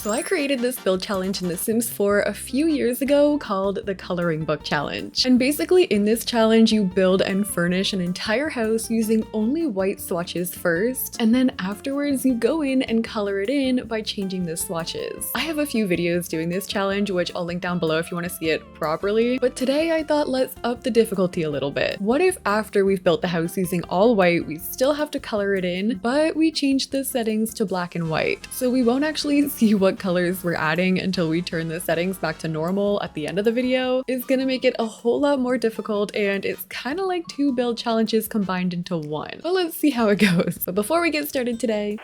So I created this build challenge in The Sims 4 a few years ago called the Coloring Book Challenge. And basically in this challenge, you build and furnish an entire house using only white swatches first, and then afterwards you go in and color it in by changing the swatches. I have a few videos doing this challenge, which I'll link down below if you want to see it properly, but today I thought let's up the difficulty a little bit. What if after we've built the house using all white, we still have to color it in, but we change the settings to black and white? So we won't actually see what colors we're adding until we turn the settings back to normal at the end of the video. It's gonna make it a whole lot more difficult, and it's kind of like two build challenges combined into one. But let's see how it goes. But before we get started today,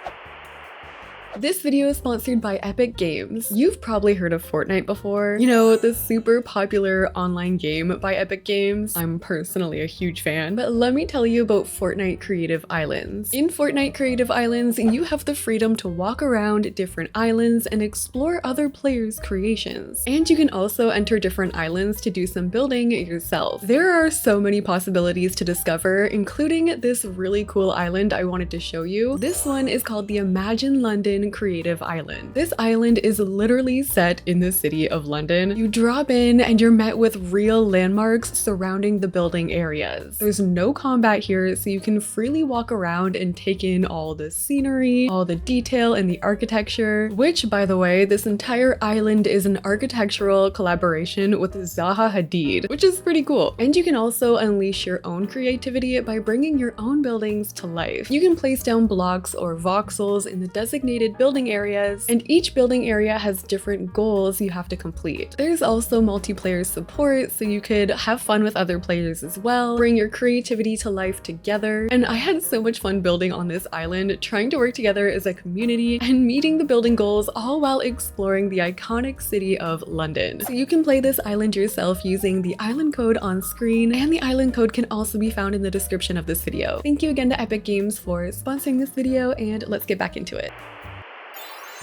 this video is sponsored by Epic Games. You've probably heard of Fortnite before. You know, the super popular online game by Epic Games. I'm personally a huge fan, but let me tell you about Fortnite Creative Islands. In Fortnite Creative Islands, you have the freedom to walk around different islands and explore other players' creations. And you can also enter different islands to do some building yourself. There are so many possibilities to discover, including this really cool island I wanted to show you. This one is called the Imagine London Creative Island. This island is literally set in the city of London. You drop in and you're met with real landmarks surrounding the building areas. There's no combat here, so you can freely walk around and take in all the scenery, all the detail and the architecture, which, by the way, this entire island is an architectural collaboration with Zaha Hadid, which is pretty cool. And you can also unleash your own creativity by bringing your own buildings to life. You can place down blocks or voxels in the designated building areas, and each building area has different goals you have to complete. There's also multiplayer support, so you could have fun with other players as well, bring your creativity to life together. And I had so much fun building on this island, trying to work together as a community and meeting the building goals, all while exploring the iconic city of London. So you can play this island yourself using the island code on screen, and the island code can also be found in the description of this video. Thank you again to Epic Games for sponsoring this video, and let's get back into it.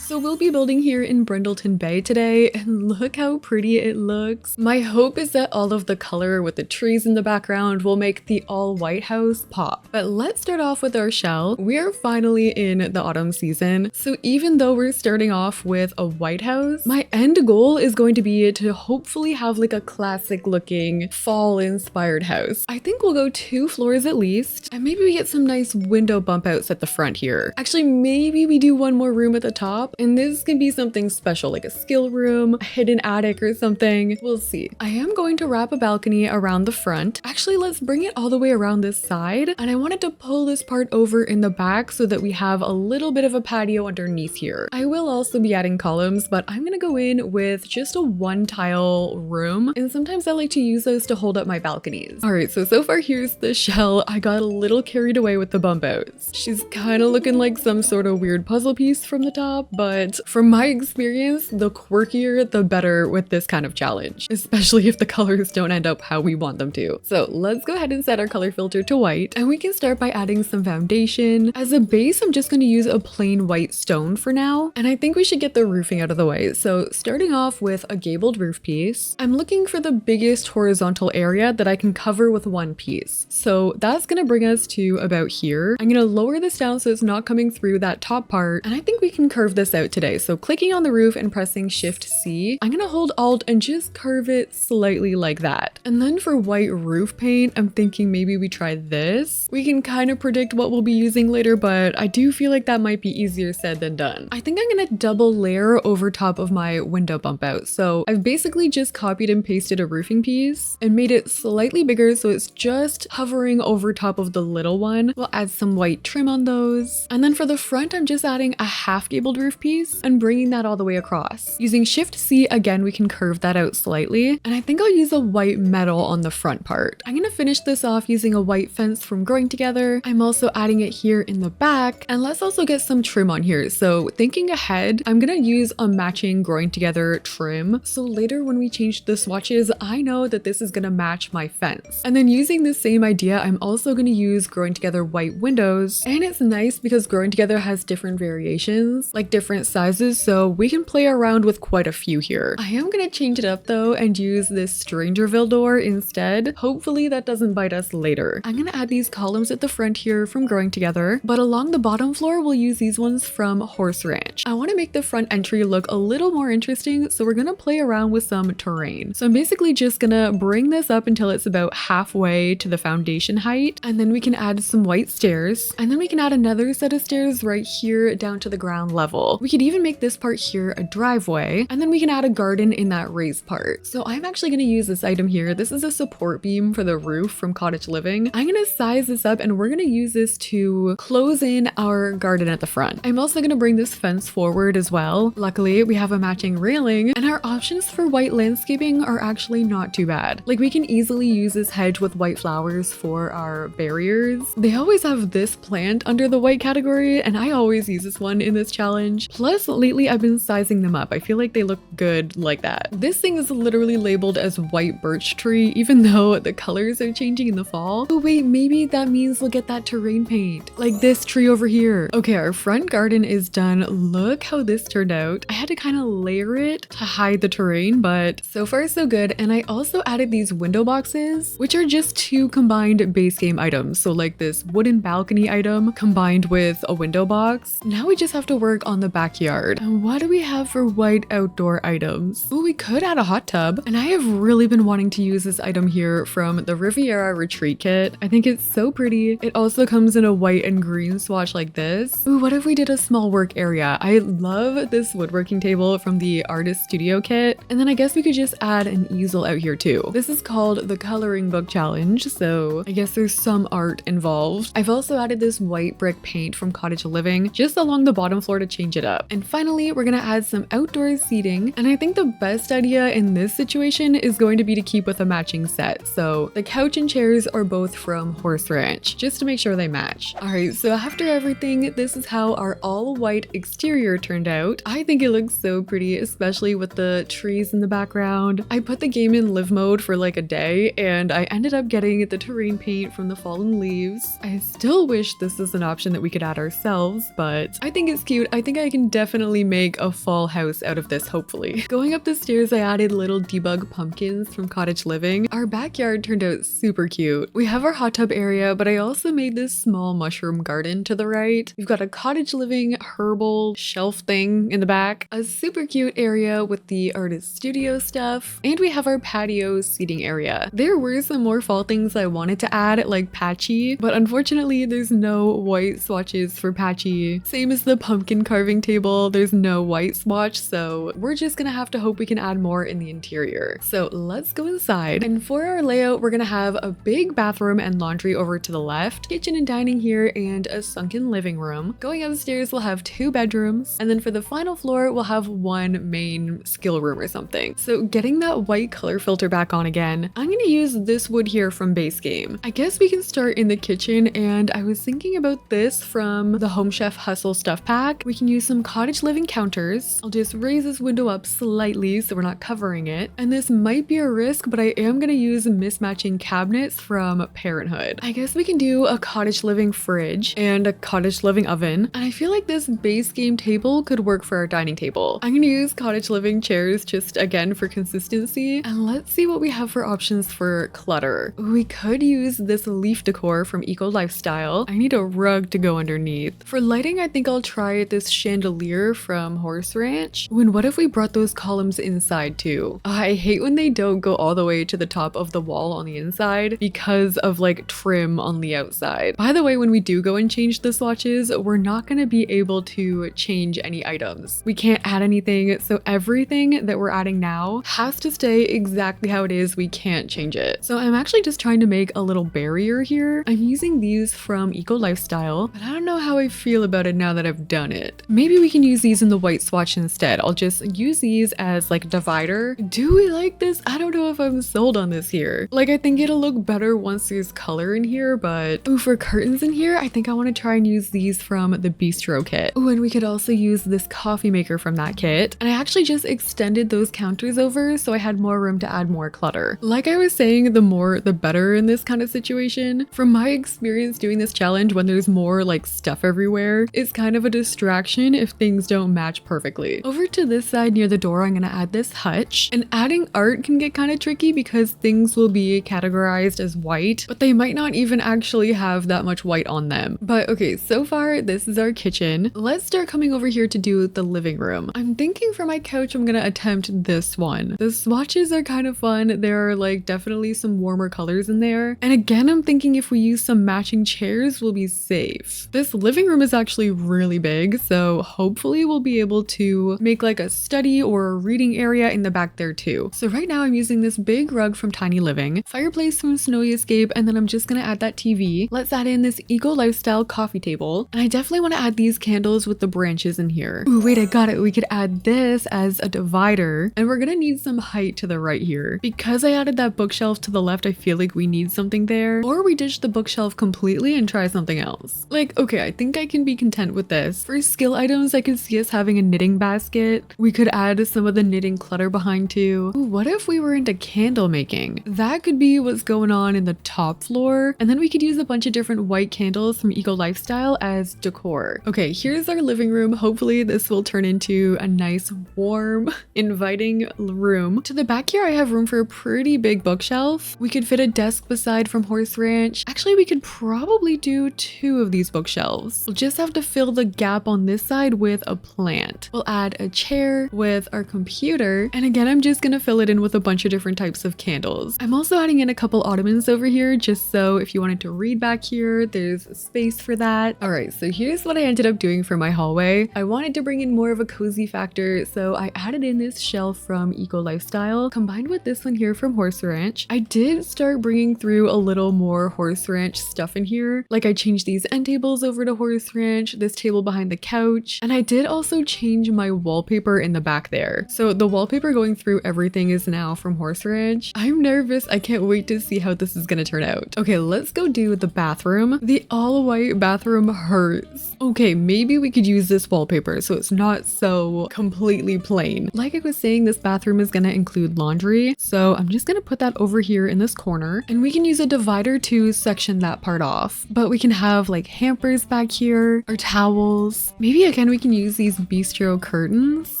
So we'll be building here in Brindleton Bay today, and look how pretty it looks. My hope is that all of the color with the trees in the background will make the all-white house pop. But let's start off with our shell. We're finally in the autumn season, so even though we're starting off with a white house, my end goal is going to be to hopefully have like a classic looking fall-inspired house. I think we'll go 2 floors at least, and maybe we get some nice window bump outs at the front here. Actually, maybe we do one more room at the top, and this can be something special, like a skill room, a hidden attic or something. We'll see. I am going to wrap a balcony around the front. Actually, let's bring it all the way around this side. And I wanted to pull this part over in the back so that we have a little bit of a patio underneath here. I will also be adding columns, but I'm gonna go in with just a 1-tile room. And sometimes I like to use those to hold up my balconies. All right, so far here's the shell. I got a little carried away with the bump outs. She's kind of looking like some sort of weird puzzle piece from the top, but from my experience, the quirkier the better with this kind of challenge, especially if the colors don't end up how we want them to. So let's go ahead and set our color filter to white, and we can start by adding some foundation. As a base, I'm just going to use a plain white stone for now, and I think we should get the roofing out of the way. So starting off with a gabled roof piece, I'm looking for the biggest horizontal area that I can cover with one piece. So that's going to bring us to about here. I'm going to lower this down so it's not coming through that top part, and I think we can curve this out today. So clicking on the roof and pressing Shift C, I'm gonna hold Alt and just curve it slightly like that. And then for white roof paint, I'm thinking maybe we try this. We can kind of predict what we'll be using later, but I do feel like that might be easier said than done. I think I'm gonna double layer over top of my window bump out. So I've basically just copied and pasted a roofing piece and made it slightly bigger so it's just hovering over top of the little one. We'll add some white trim on those. And then for the front, I'm just adding a half gabled roof piece and bringing that all the way across. Using Shift C again, we can curve that out slightly, and I think I'll use a white metal on the front part. I'm gonna finish this off using a white fence from Growing Together. I'm also adding it here in the back, and let's also get some trim on here. So thinking ahead, I'm gonna use a matching Growing Together trim, so later when we change the swatches, I know that this is gonna match my fence. And then using the same idea, I'm also gonna use Growing Together white windows, and it's nice because Growing Together has different variations, like different different sizes, so we can play around with quite a few here. I am gonna change it up though and use this Strangerville door instead. Hopefully that doesn't bite us later. I'm gonna add these columns at the front here from Growing Together, but along the bottom floor we'll use these ones from Horse Ranch. I want to make the front entry look a little more interesting, so we're gonna play around with some terrain. So I'm basically just gonna bring this up until it's about halfway to the foundation height, and then we can add some white stairs, and then we can add another set of stairs right here down to the ground level. We could even make this part here a driveway, and then we can add a garden in that raised part. So I'm actually gonna use this item here. This is a support beam for the roof from Cottage Living. I'm gonna size this up and we're gonna use this to close in our garden at the front. I'm also gonna bring this fence forward as well. Luckily, we have a matching railing, and our options for white landscaping are actually not too bad. Like, we can easily use this hedge with white flowers for our barriers. They always have this plant under the white category, and I always use this one in this challenge. Plus, lately I've been sizing them up. I feel like they look good like that. This thing is literally labeled as white birch tree, even though the colors are changing in the fall. Oh wait, maybe that means we'll get that terrain paint, like this tree over here. Okay, our front garden is done. Look how this turned out. I had to kind of layer it to hide the terrain, but so far so good. And I also added these window boxes, which are just two combined base game items. So like this wooden balcony item combined with a window box. Now we just have to work on the backyard. And what do we have for white outdoor items? Oh, we could add a hot tub. And I have really been wanting to use this item here from the Riviera Retreat Kit. I think it's so pretty. It also comes in a white and green swatch like this. Ooh, what if we did a small work area? I love this woodworking table from the Artist Studio Kit. And then I guess we could just add an easel out here too. This is called the Coloring Book Challenge, so I guess there's some art involved. I've also added this white brick paint from Cottage Living just along the bottom floor to change it up. And finally, we're gonna add some outdoor seating. And I think the best idea in this situation is going to be to keep with a matching set. So the couch and chairs are both from Horse Ranch, just to make sure they match. All right, so after everything, this is how our all white exterior turned out. I think it looks so pretty, especially with the trees in the background. I put the game in live mode for like a day, and I ended up getting the terrain paint from the fallen leaves. I still wish this is an option that we could add ourselves, but I think it's cute. I think I can definitely make a fall house out of this, hopefully. Going up the stairs, I added little debug pumpkins from Cottage Living. Our backyard turned out super cute. We have our hot tub area, but I also made this small mushroom garden to the right. We've got a Cottage Living herbal shelf thing in the back, a super cute area with the Artist Studio stuff, and we have our patio seating area. There were some more fall things I wanted to add, like Patchy, but unfortunately there's no white swatches for Patchy. Same as the pumpkin carving table, there's no white swatch, so we're just gonna have to hope we can add more in the interior. So let's go inside. And for our layout, we're gonna have a big bathroom and laundry over to the left, kitchen and dining here, and a sunken living room. Going upstairs, we'll have 2 bedrooms, and then for the final floor, we'll have 1 main skill room or something. So getting that white color filter back on again, I'm gonna use this wood here from base game. I guess we can start in the kitchen, and I was thinking about this from the Home Chef Hustle stuff pack. We can use some Cottage Living counters. I'll just raise this window up slightly so we're not covering it. And this might be a risk, but I am gonna use mismatching cabinets from Parenthood. I guess we can do a Cottage Living fridge and a Cottage Living oven. And I feel like this base game table could work for our dining table. I'm gonna use Cottage Living chairs just again for consistency. And let's see what we have for options for clutter. We could use this leaf decor from Eco Lifestyle. I need a rug to go underneath. For lighting, I think I'll try this chandelier from Horse Ranch. And what if we brought those columns inside too? I hate when they don't go all the way to the top of the wall on the inside because of like trim on the outside. By the way, when we do go and change the swatches, we're not going to be able to change any items. We can't add anything, so everything that we're adding now has to stay exactly how it is. We can't change it. So I'm actually just trying to make a little barrier here. I'm using these from Eco Lifestyle, but I don't know how I feel about it now that I've done it. Maybe we can use these in the white swatch instead. I'll just use these as like a divider. Do we like this? I don't know if I'm sold on this here. Like, I think it'll look better once there's color in here, but ooh, for curtains in here, I think I want to try and use these from the Bistro kit. Oh, and we could also use this coffee maker from that kit. And I actually just extended those counters over so I had more room to add more clutter. Like I was saying, the more the better in this kind of situation. From my experience doing this challenge, when there's more like stuff everywhere, it's kind of a distraction if things don't match perfectly. Over to this side near the door, I'm gonna add this hutch. And adding art can get kind of tricky because things will be categorized as white, but they might not even actually have that much white on them. But okay, so far this is our kitchen. Let's start coming over here to do the living room. I'm thinking for my couch, I'm gonna attempt this one. The swatches are kind of fun. There are like definitely some warmer colors in there. And again, I'm thinking if we use some matching chairs, we'll be safe. This living room is actually really big, so hopefully we'll be able to make like a study or a reading area in the back there too. So right now I'm using this big rug from Tiny Living, fireplace from Snowy Escape, and then I'm just gonna add that TV. Let's add in this eco lifestyle coffee table. And I definitely want to add these candles with the branches in here. Ooh, wait, I got it. We could add this as a divider, and we're gonna need some height to the right here. Because I added that bookshelf to the left, I feel like we need something there. Or we ditch the bookshelf completely and try something else. Like, okay, I think I can be content with this. For skill items, I could see us having a knitting basket. We could add some of the knitting clutter behind too. Ooh, what if we were into candle making? That could be what's going on in the top floor. And then we could use a bunch of different white candles from Eco Lifestyle as decor. Okay, here's our living room. Hopefully this will turn into a nice, warm, inviting room. To the back here, I have room for a pretty big bookshelf. We could fit a desk beside from Horse Ranch. Actually, we could probably do 2 of these bookshelves. We'll just have to fill the gap on this side with a plant. We'll add a chair with our computer. And again, I'm just gonna fill it in with a bunch of different types of candles. I'm also adding in a couple ottomans over here, just so if you wanted to read back here, there's space for that. All right, so here's what I ended up doing for my hallway. I wanted to bring in more of a cozy factor, so I added in this shelf from Eco Lifestyle, combined with this one here from Horse Ranch. I did start bringing through a little more Horse Ranch stuff in here. Like I changed these end tables over to Horse Ranch, this table behind the couch, and I did also change my wallpaper in the back there. So the wallpaper going through everything is now from Horse Ranch. I'm nervous. I can't wait to see how this is gonna turn out. Okay, let's go do the bathroom. The all white bathroom hurts. Okay, maybe we could use this wallpaper so it's not so completely plain. Like I was saying, this bathroom is gonna include laundry, so I'm just gonna put that over here in this corner, and we can use a divider to section that part off. But we can have like hampers back here, or towels. Maybe again we can use these bistro curtains.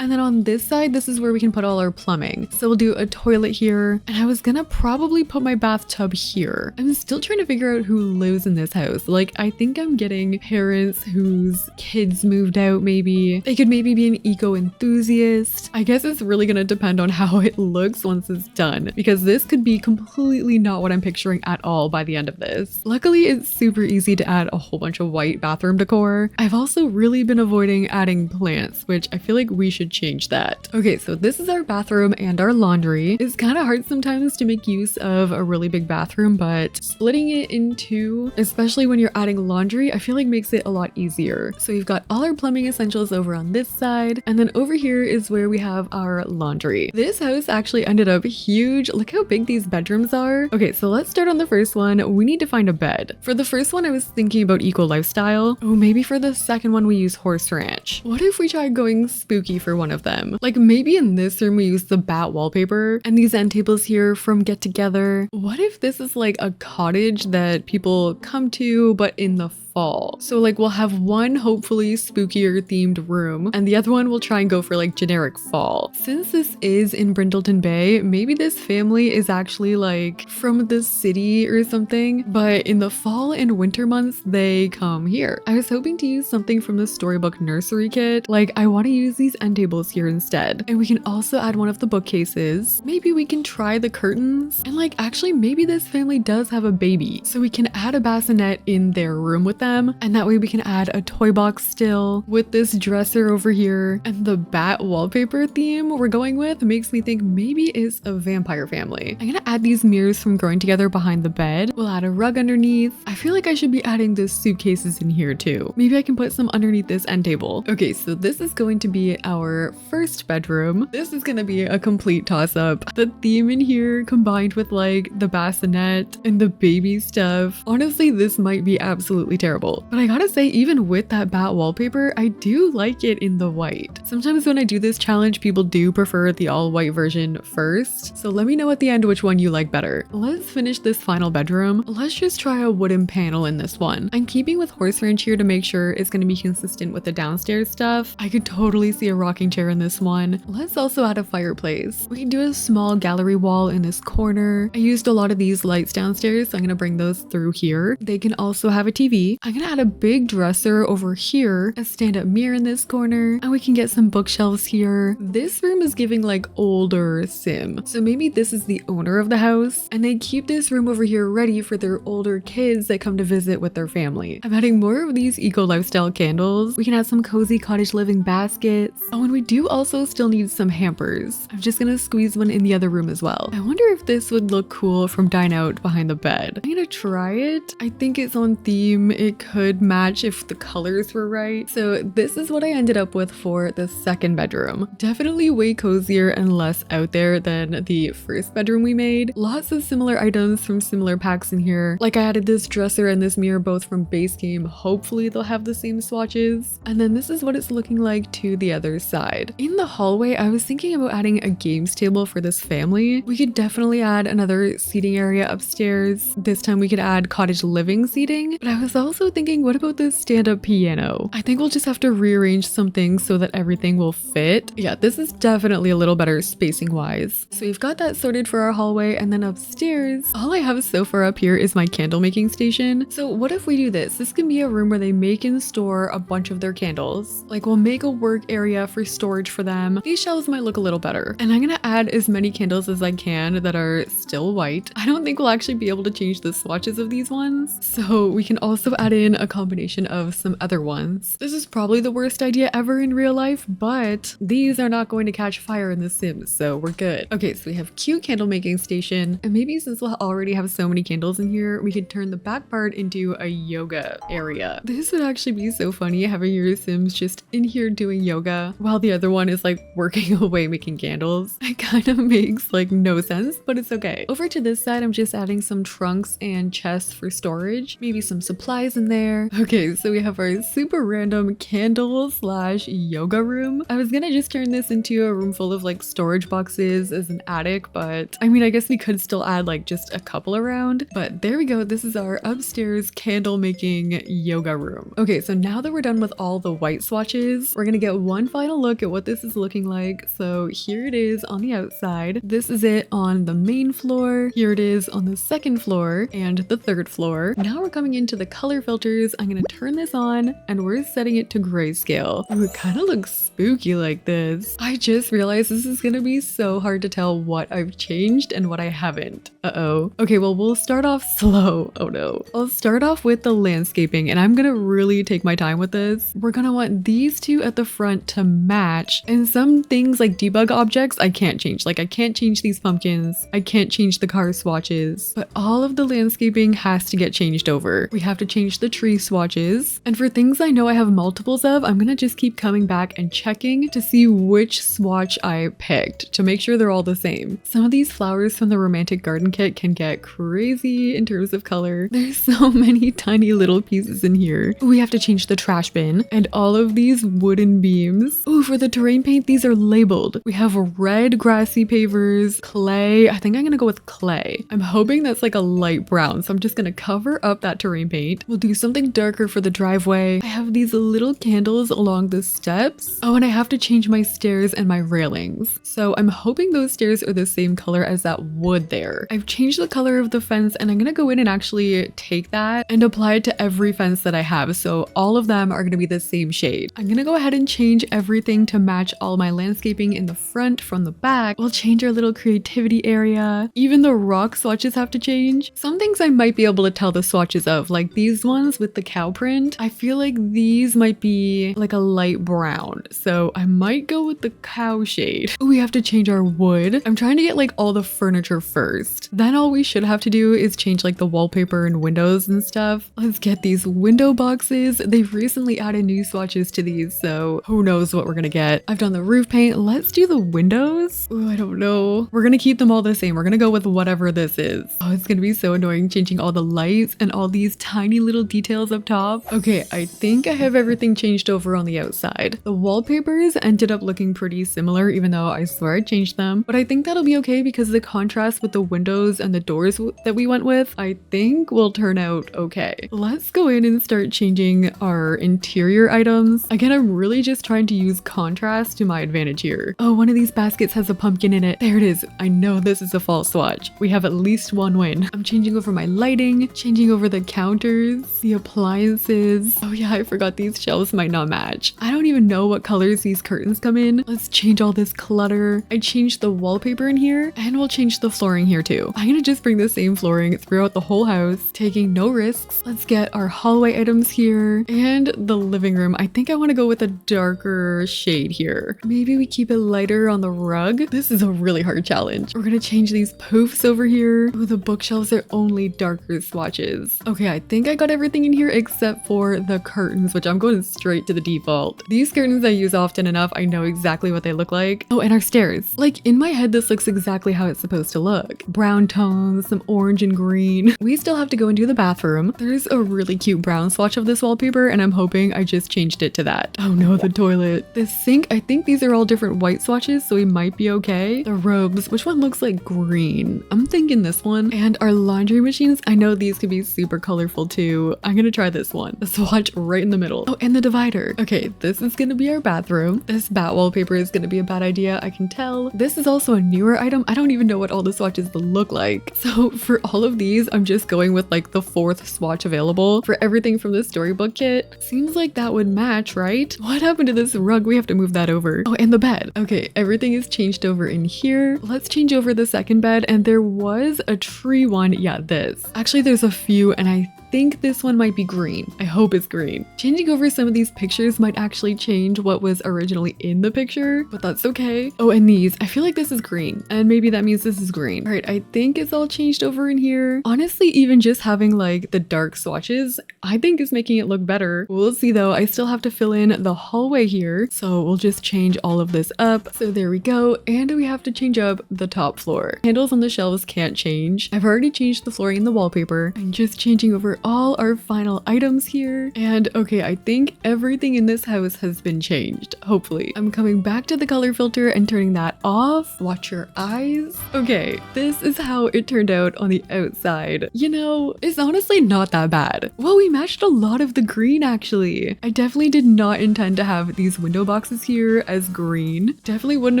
And then on this side, this is where we can put all our plumbing. So we'll do a toilet here, and I was gonna probably put my bathtub here. I'm still trying to figure out who lives in this house. Like, I think I'm getting parents whose kids moved out maybe. They could maybe be an eco enthusiast. I guess it's really gonna depend on how it looks once it's done, because this could be completely not what I'm picturing at all by the end of this. Luckily, it's super easy to add a whole bunch of white bathroom decor. I've also really been avoiding adding plants, which I feel like we should change that. Okay, so this is our bathroom and our laundry. It's kind of hard sometimes to make use of a really big bathroom, but splitting it in two, especially when you're adding laundry, I feel like makes it a lot easier. So we've got all our plumbing essentials over on this side, and then over here is where we have our laundry. This house actually ended up huge. Look how big these bedrooms are. Okay, so let's start on the first one. We need to find a bed. For the first one, I was thinking about Eco Lifestyle. Oh, maybe for the second one, we use Horse Ranch. What if we tried going spooky for one of them? Like maybe in this room, we use the bat wallpaper and these end tables here from Get Together. What if this is like a cottage that people come to, but in the fall? So like we'll have one hopefully spookier themed room, and the other one will try and go for like generic fall. Since this is in Brindleton Bay, maybe this family is actually like from the city or something, but in the fall and winter months they come here. I was hoping to use something from the storybook nursery kit. Like I want to use these end tables here instead, and we can also add one of the bookcases. Maybe we can try the curtains, and like actually maybe this family does have a baby, so we can add a bassinet in their room with them, and that way we can add a toy box still with this dresser over here. And the bat wallpaper theme we're going with makes me think maybe it's a vampire family. I'm gonna add these mirrors from Growing Together behind the bed. We'll add a rug underneath. I feel like I should be adding the suitcases in here too. Maybe I can put some underneath this end table. Okay, so this is going to be our first bedroom. This is gonna be a complete toss-up. The theme in here combined with like the bassinet and the baby stuff. Honestly, this might be absolutely terrible. terrible. But I gotta say, even with that matte wallpaper, I do like it in the white. Sometimes when I do this challenge, people do prefer the all white version first. So let me know at the end which one you like better. Let's finish this final bedroom. Let's just try a wooden panel in this one. I'm keeping with horse ranch here to make sure it's going to be consistent with the downstairs stuff. I could totally see a rocking chair in this one. Let's also add a fireplace. We can do a small gallery wall in this corner. I used a lot of these lights downstairs, so I'm going to bring those through here. They can also have a TV. I'm going to add a big dresser over here, a stand-up mirror in this corner, and we can get some bookshelves here. This room is giving like older sim, so maybe this is the owner of the house and they keep this room over here ready for their older kids that come to visit with their family. I'm adding more of these eco lifestyle candles. We can add some cozy cottage living baskets. Oh, and we do also still need some hampers. I'm just gonna squeeze one in the other room as well. I wonder if this would look cool from dine out behind the bed. I'm gonna try it. I think it's on theme. It could match if the colors were right. So this is what I ended up with for the second bedroom. Definitely way cozier and less out there than the first bedroom we made. Lots of similar items from similar packs in here. Like I added this dresser and this mirror both from base game. Hopefully they'll have the same swatches. And then this is what it's looking like to the other side. In the hallway, I was thinking about adding a games table for this family. We could definitely add another seating area upstairs. This time we could add cottage living seating. But I was also thinking, what about this stand-up piano? I think we'll just have to rearrange some things so that everything will fit. Yeah, this is definitely a little better spacing wise. So we've got that sorted for our hallway, and then upstairs, all I have so far up here is my candle making station. So what if we do this? This can be a room where they make and store a bunch of their candles. Like we'll make a work area for storage for them. These shelves might look a little better. And I'm gonna add as many candles as I can that are still white. I don't think we'll actually be able to change the swatches of these ones. So we can also add in a combination of some other ones. This is probably the worst idea ever in real life, but these are not going to catch fire in The Sims, so we're good. Okay, so we have cute candle making station, and maybe since we'll already have so many candles in here, we could turn the back part into a yoga area. This would actually be so funny, having your Sims just in here doing yoga while the other one is like working away making candles. It kind of makes like no sense, but it's okay. Over to this side, I'm just adding some trunks and chests for storage, maybe some supplies in there. Okay, so we have our super random candle slash yoga room. I was gonna just turn this into a room full of like storage boxes as an attic, but I mean, I guess we could still add like just a couple around, but there we go. This is our upstairs candle making yoga room. Okay, so now that we're done with all the white swatches, we're gonna get one final look at what this is looking like. So here it is on the outside. This is it on the main floor. Here it is on the second floor and the third floor. Now we're coming into the color filters. I'm gonna turn this on and we're setting it to grayscale. Ooh, it kind of looks spooky like this. I just realized this is gonna be so hard to tell what I've changed and what I haven't. Uh-oh. Okay, well, we'll start off slow. Oh no. I'll start off with the landscaping, and I'm gonna really take my time with this. We're gonna want these two at the front to match, and some things like debug objects I can't change. Like I can't change these pumpkins. I can't change the car swatches, but all of the landscaping has to get changed over. We have to change the tree swatches, and for things I know I have multiples of, I'm gonna just keep coming back and checking to see which swatch I picked to make sure they're all the same. Some of these flowers from the romantic garden kit can get crazy in terms of color. There's so many tiny little pieces in here. We have to change the trash bin and all of these wooden beams. Ooh, for the terrain paint, these are labeled. We have red grassy pavers, clay. I think I'm gonna go with clay. I'm hoping that's like a light brown, so I'm just gonna cover up that terrain paint. We'll do something darker for the driveway. I have these little candles along the steps. Oh, and I have to change my stairs and my railings. So I'm hoping those stairs are the same color as that wood there. I've changed the color of the fence, and I'm gonna go in and actually take that and apply it to every fence that I have. So all of them are gonna be the same shade. I'm gonna go ahead and change everything to match all my landscaping in the front from the back. We'll change our little creativity area. Even the rock swatches have to change. Some things I might be able to tell the swatches of, like these ones with the cow print. I feel like these might be like a light brown, so I might go with the cow shade. Ooh, we have to change our wood. I'm trying to get like all the furniture first. Then all we should have to do is change like the wallpaper and windows and stuff. Let's get these window boxes. They've recently added new swatches to these, so who knows what we're gonna get. I've done the roof paint. Let's do the windows. Ooh, I don't know. We're gonna keep them all the same. We're gonna go with whatever this is. Oh, it's gonna be so annoying changing all the lights and all these tiny little little details up top. Okay, I think I have everything changed over on the outside. The wallpapers ended up looking pretty similar, even though I swear I changed them. But I think that'll be okay because the contrast with the windows and the doors that we went with, I think will turn out okay. Let's go in and start changing our interior items. Again, I'm really just trying to use contrast to my advantage here. Oh, one of these baskets has a pumpkin in it. There it is. I know this is a fall swatch. We have at least one win. I'm changing over my lighting, changing over the counters, the appliances. Oh yeah, I forgot these shelves might not match. I don't even know what colors these curtains come in. Let's change all this clutter. I changed the wallpaper in here and we'll change the flooring here too. I'm gonna just bring the same flooring throughout the whole house, taking no risks. Let's get our hallway items here and the living room. I think I want to go with a darker shade here. Maybe we keep it lighter on the rug. This is a really hard challenge. We're gonna change these poofs over here. Oh, the bookshelves are only darker swatches. Okay, I think I got everything in here except for the curtains, which I'm going straight to the default. These curtains I use often enough. I know exactly what they look like. Oh, and our stairs. Like in my head, this looks exactly how it's supposed to look. Brown tones, some orange and green. We still have to go and do the bathroom. There's a really cute brown swatch of this wallpaper and I'm hoping I just changed it to that. Oh no, the toilet. The sink, I think these are all different white swatches, so we might be okay. The robes, which one looks like green? I'm thinking this one. And our laundry machines, I know these could be super colorful too. I'm gonna try this one. The swatch right in the middle. Oh, and the divider. Okay, this is gonna be our bathroom. This bat wallpaper is gonna be a bad idea, I can tell. This is also a newer item. I don't even know what all the swatches look like. So for all of these, I'm just going with like the 4th swatch available for everything from the storybook kit. Seems like that would match, right? What happened to this rug? We have to move that over. Oh, and the bed. Okay, everything is changed over in here. Let's change over the second bed. And there was a tree one. Yeah, this. Actually, there's a few and I think this one might be green. I hope it's green. Changing over some of these pictures might actually change what was originally in the picture, but that's okay. Oh, and these, I feel like this is green and maybe that means this is green. All right, I think it's all changed over in here. Honestly, even just having like the dark swatches, I think is making it look better. We'll see though. I still have to fill in the hallway here. So we'll just change all of this up. So there we go. And we have to change up the top floor. Handles on the shelves can't change. I've already changed the flooring and the wallpaper. I'm just changing over all our final items here. And okay, I think everything in this house has been changed, hopefully. I'm coming back to the color filter and turning that off. Watch your eyes. Okay, this is how it turned out on the outside. You know, it's honestly not that bad. Well, we matched a lot of the green actually. I definitely did not intend to have these window boxes here as green. Definitely wouldn't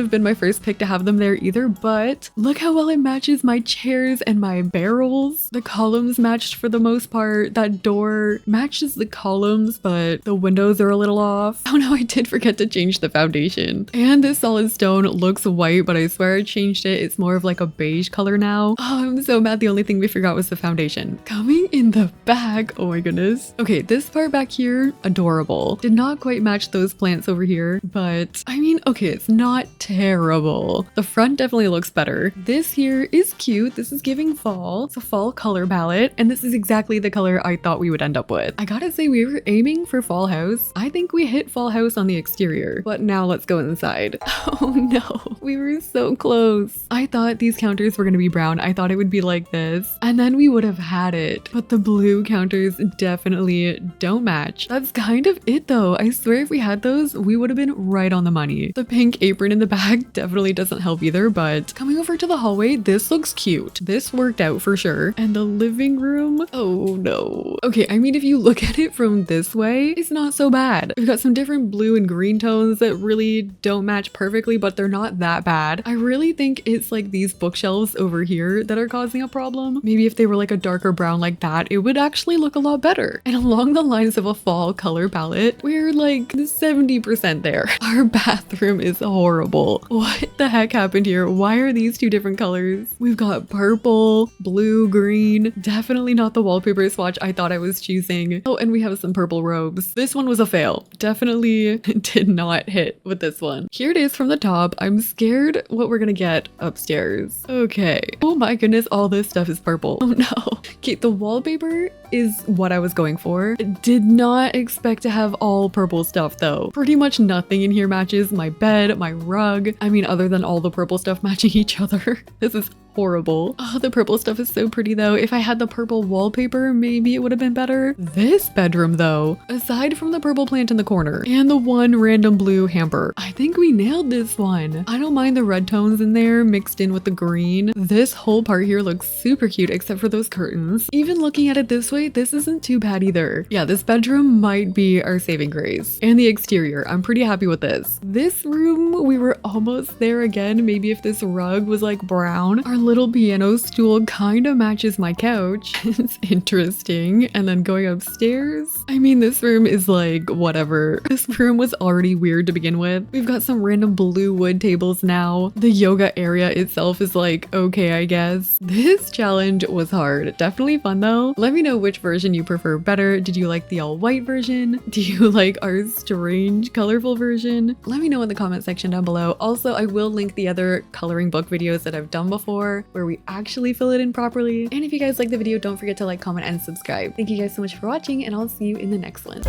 have been my first pick to have them there either, but look how well it matches my chairs and my barrels. The columns matched for the most part. That door matches the columns, but the windows are a little off. Oh no, I did forget to change the foundation. And this solid stone looks white, but I swear I changed it. It's more of like a beige color now. Oh, I'm so mad. The only thing we forgot was the foundation. Coming in the back. Oh my goodness. Okay, this part back here, adorable. Did not quite match those plants over here, but I mean, okay, it's not terrible. The front definitely looks better. This here is cute. This is giving fall. It's a fall color palette, and this is exactly the color I thought we would end up with. I gotta say, we were aiming for fall house. I think we hit fall house on the exterior, but now let's go inside. Oh no, we were so close. I thought these counters were gonna be brown. I thought it would be like this, and then we would have had it, but the blue counters definitely don't match. That's kind of it though. I swear if we had those, we would have been right on the money. The pink apron in the back definitely doesn't help either, but coming over to the hallway, this looks cute. This worked out for sure. And the living room, oh no. Okay, I mean, if you look at it from this way, it's not so bad. We've got some different blue and green tones that really don't match perfectly, but they're not that bad. I really think it's like these bookshelves over here that are causing a problem. Maybe if they were like a darker brown like that, it would actually look a lot better. And along the lines of a fall color palette, we're like 70% there. Our bathroom is horrible. What the heck happened here? Why are these two different colors? We've got purple, blue, green. Definitely not the wallpaper swatch I thought I was choosing. Oh, and we have some purple robes. This one was a fail. Definitely did not hit with this one. Here it is from the top. I'm scared what we're gonna get upstairs. Okay. Oh my goodness, all this stuff is purple. Oh no. Okay, the wallpaper is what I was going for. Did not expect to have all purple stuff though. Pretty much nothing in here matches my bed, my rug. I mean, other than all the purple stuff matching each other. This is horrible. Oh, the purple stuff is so pretty though. If I had the purple wallpaper, maybe it would have been better. This bedroom though, aside from the purple plant in the corner and the one random blue hamper, I think we nailed this one. I don't mind the red tones in there mixed in with the green. This whole part here looks super cute except for those curtains. Even looking at it this way, this isn't too bad either. Yeah, this bedroom might be our saving grace. And the exterior, I'm pretty happy with this. This room, we were almost there again. Maybe if this rug was like brown. Our little piano stool kind of matches my couch. It's interesting. And then going upstairs, I mean, this room is like whatever. This room was already weird to begin with. We've got some random blue wood tables now. The yoga area itself is like okay, I guess. This challenge was hard. Definitely fun though. Let me know which version you prefer better. Did you like the all white version? Do you like our strange colorful version? Let me know in the comment section down below. Also, I will link the other coloring book videos that I've done before where we actually fill it in properly. And if you guys like the video, don't forget to like, comment, and subscribe. Thank you guys so much for watching, and I'll see you in the next one.